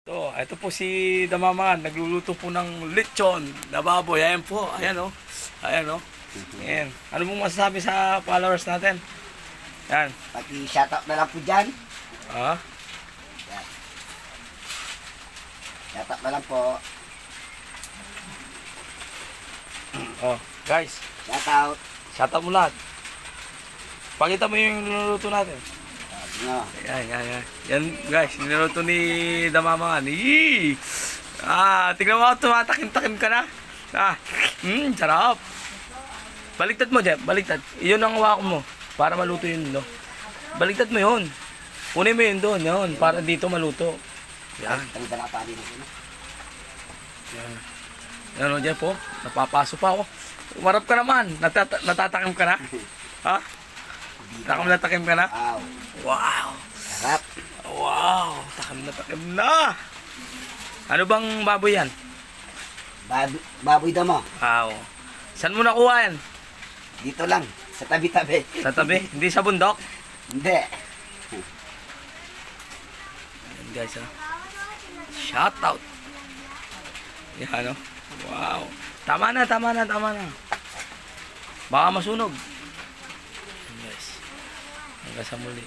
So, ito po si Damaman, nagluluto po ng lechon na baboy. Ayan po, ayan o. Ayan o. Ayan. Ano mong masasabi sa followers natin? Yan. Paki-shoutout na lang po dyan. Ah, Yan. Shoutout na lang po. oh, guys, Shoutout. shoutout mo lahat. Pakita mo yung niluluto natin. No. Yan. Yan, guys, niluluto ni Damaman. Yee! Tingnan mo, tumatakim-takim ka na. Sarap. Baliktad mo, Jeff. Baliktad. Iyon ang hawak mo. Para maluto yun, no? Baliktad mo yun. Kunin mo yun doon, yun. Para dito maluto. Yan. Tanggal na pa din ako. Yan. Yan o, Jeff, oh. Napapaso pa ako. Umarap ka naman. Natatakim ka na. Ha? Natakim ka na? Wow. Wow. Sarap. Wow. Takim na. Ano bang baboy yan? Baboy damo. Wow. Saan mo nakuha yan? Dito lang. Sa tabi-tabi. Sa tabi? Hindi sa bundok? Hindi. Ayan guys, ha. Shout out. Yan, oh. Wow. Tama na. Baka masunog. Ayan guys. Hanggang sa muli.